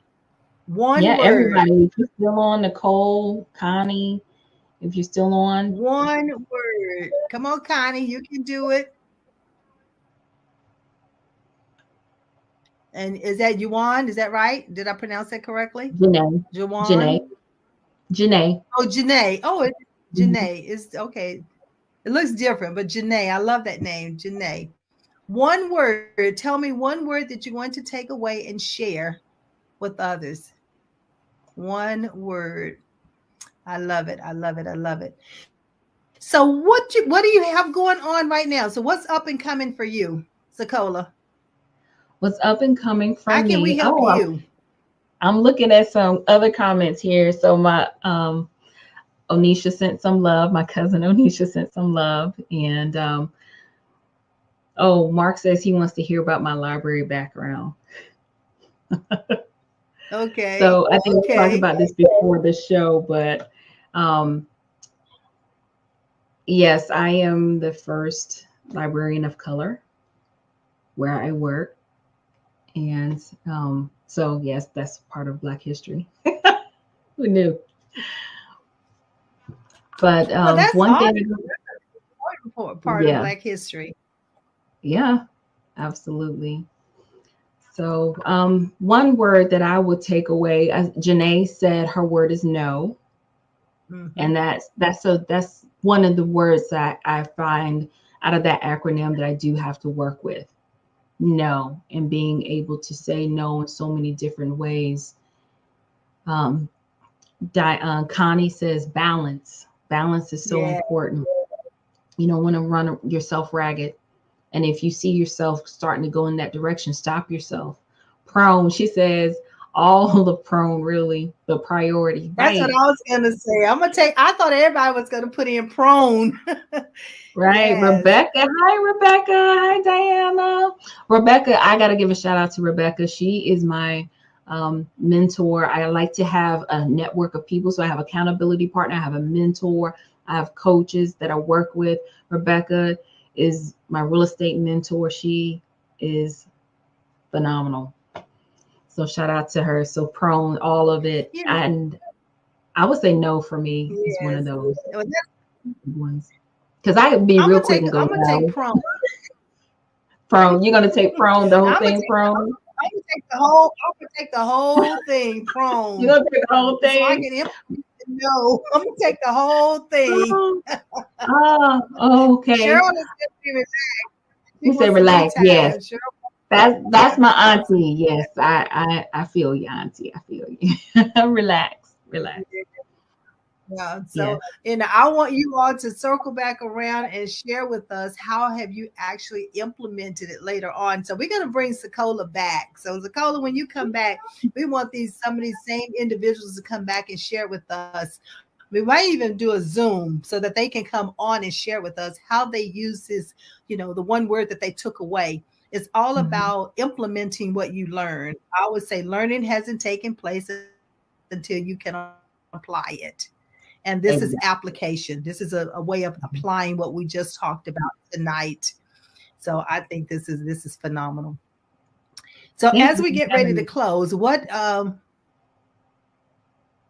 One word. Everybody, if you're still on, Nicole, Connie, if you're still on. One word. Come on, Connie, you can do it. And is that Juwan? Is that right? Did I pronounce that correctly? Janae. Juwan? Janae. Oh, Janae. Oh, it's Janae. It's okay. It looks different, but Janae, I love that name, Janae. One word. Tell me one word that you're going to take away and share with others. One word. I love it. I love it. I love it. So what do you have going on right now? So what's up and coming for you, Sekolah? What's up and coming from me? How can we help you? I'm looking at some other comments here. So my Onisha sent some love. My cousin Onisha sent some love. And Mark says he wants to hear about my library background. Okay. So I think we talked about this before the show, but yes, I am the first librarian of color where I work. And so, yes, that's part of Black history. Who knew? But that's one thing, part of Black history. Yeah, absolutely. So one word that I would take away, Janae said her word is no. Mm-hmm. And that's one of the words that I find out of that acronym that I do have to work with. No, and being able to say no in so many different ways. Connie says balance. Balance is so important. You don't want to run yourself ragged. And if you see yourself starting to go in that direction, stop yourself. Prone, she says, all the prone, really, the priority. That's right. What I was going to say. I thought everybody was going to put in prone. Right. Yes. Rebecca. Hi, Rebecca. Hi, Diana. Rebecca, I got to give a shout out to Rebecca. She is my mentor. I like to have a network of people. So I have an accountability partner. I have a mentor. I have coaches that I work with. Rebecca is my real estate mentor. She is phenomenal. So shout out to her. So prone, all of it. Yeah. And I would say no for me is one of those ones. Because I could be real quick and go, I'm going to take prone. Prone. You're going to take prone, the whole thing prone? I'm going to take the whole thing prone. You're going to take the whole thing? So I can no, I'm going to take the whole thing. Okay. Cheryl is going to be relaxed. You say relax, yes. That's my auntie. Yes, I feel you, auntie. I feel you. Relax. Yeah. So, I want you all to circle back around and share with us how have you actually implemented it later on. So we're going to bring Sekolah back. So Sekolah, when you come back, we want some of these same individuals to come back and share with us. We might even do a Zoom so that they can come on and share with us how they use this, the one word that they took away. It's all about implementing what you learned. I would say learning hasn't taken place until you can apply it. And this is application. This is a way of applying what we just talked about tonight. So I think this is phenomenal. So Thank as you we for get having ready to me. close, what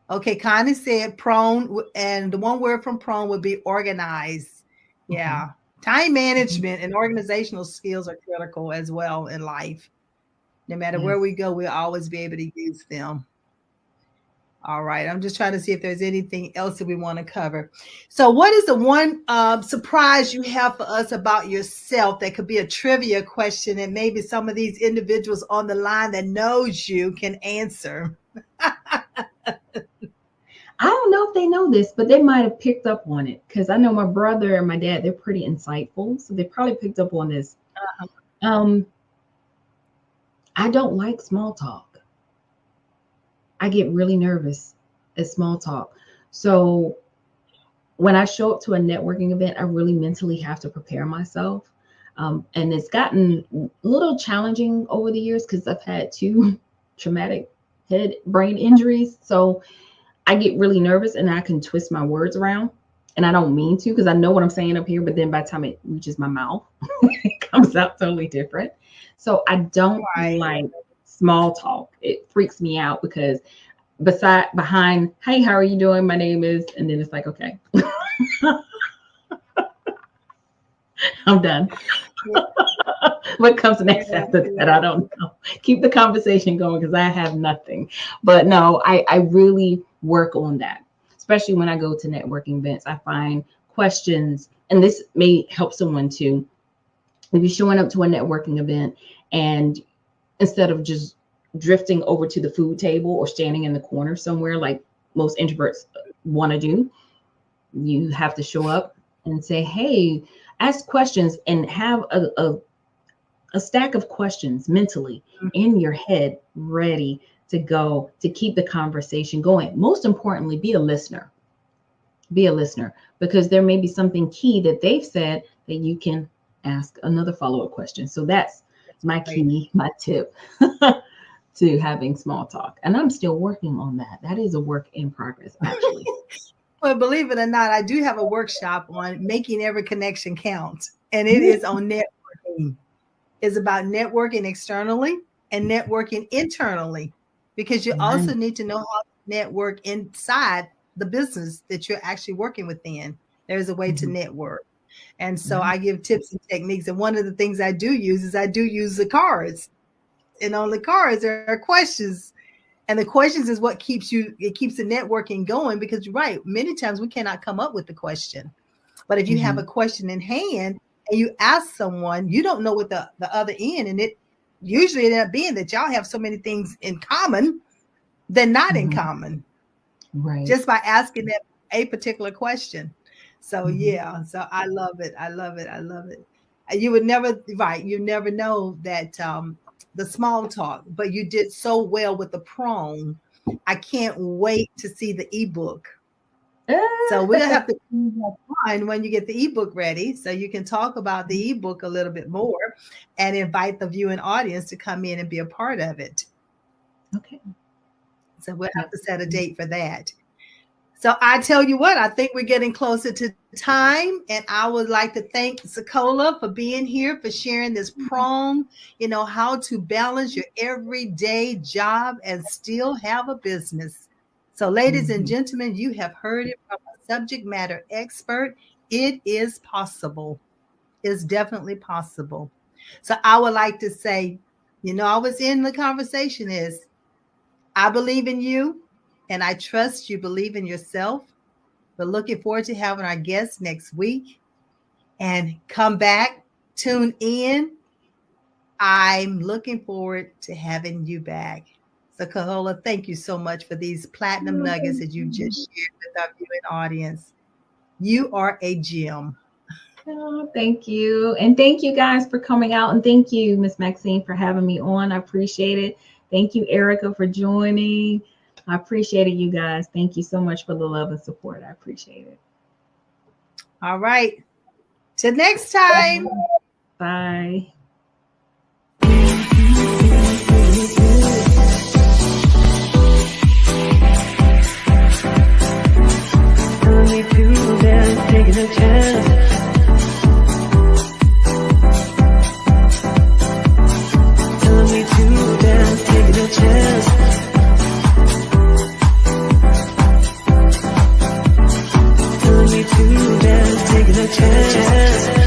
okay, Connie said prone, and the one word from prone would be organized. Okay. Yeah. Time management and organizational skills are critical as well in life. No matter where we Yes. go, we'll always be able to use them. All right. I'm just trying to see if there's anything else that we want to cover. So, what is the one surprise you have for us about yourself that could be a trivia question and maybe some of these individuals on the line that knows you can answer? I don't know if they know this, but they might have picked up on it because I know my brother and my dad, they're pretty insightful. So they probably picked up on this. Um, I don't like small talk. I get really nervous at small talk. So when I show up to a networking event, I really mentally have to prepare myself. And it's gotten a little challenging over the years because I've had two traumatic head brain injuries. So I get really nervous and I can twist my words around. And I don't mean to because I know what I'm saying up here, but then by the time it reaches my mouth, it comes out totally different. So I don't Right. like small talk. It freaks me out because behind, hey, how are you doing? My name is, and then it's like, okay, I'm done. What comes next Yeah, after that? I don't know. Keep the conversation going because I have nothing. But no, I really work on that, especially when I go to networking events. I find questions, and this may help someone too. If you're showing up to a networking event and instead of just drifting over to the food table or standing in the corner somewhere like most introverts want to do, you have to show up and say, hey, ask questions and have a stack of questions mentally in your head ready to go to keep the conversation going. Most importantly, be a listener. Be a listener because there may be something key that they've said that you can ask another follow-up question. So that's my key, my tip to having small talk. And I'm still working on that. That is a work in progress, actually. Well, believe it or not, I do have a workshop on making every connection count, and it is on networking. It's about networking externally and networking internally, because you also need to know how to network inside the business that you're actually working within. There's a way to network. And so I give tips and techniques. And one of the things I do use is I do use the cards. And on the cards, there are questions. And the questions is what keeps the networking going, because you're right, many times we cannot come up with the question. But if you have a question in hand and you ask someone, you don't know what the other end, and it usually end up being that y'all have so many things in common than not in common. Right. Just by asking them a particular question. So yeah, so I love it. I love it. I love it. You would never, right, you never know that the small talk, but you did so well with the prong. I can't wait to see the ebook. So we're gonna have to find when you get the ebook ready, so you can talk about the ebook a little bit more and invite the viewing audience to come in and be a part of it. Okay. So we'll have to set a date for that. So I tell you what, I think we're getting closer to time, and I would like to thank Sekolah for being here, for sharing this prong, how to balance your everyday job and still have a business. So ladies and gentlemen, you have heard it from a subject matter expert. It is possible. It's definitely possible. So I would like to say, I was in the conversation is, I believe in you, and I trust you believe in yourself. We're looking forward to having our guests next week. And come back, tune in. I'm looking forward to having you back. So, Cahola, thank you so much for these platinum nuggets that you just shared with our viewing audience. You are a gem. Oh, thank you. And thank you guys for coming out. And thank you, Miss Maxine, for having me on. I appreciate it. Thank you, Erica, for joining. I appreciate it, you guys. Thank you so much for the love and support. I appreciate it. All right. Till next time. Bye. Taking a chance. a chance.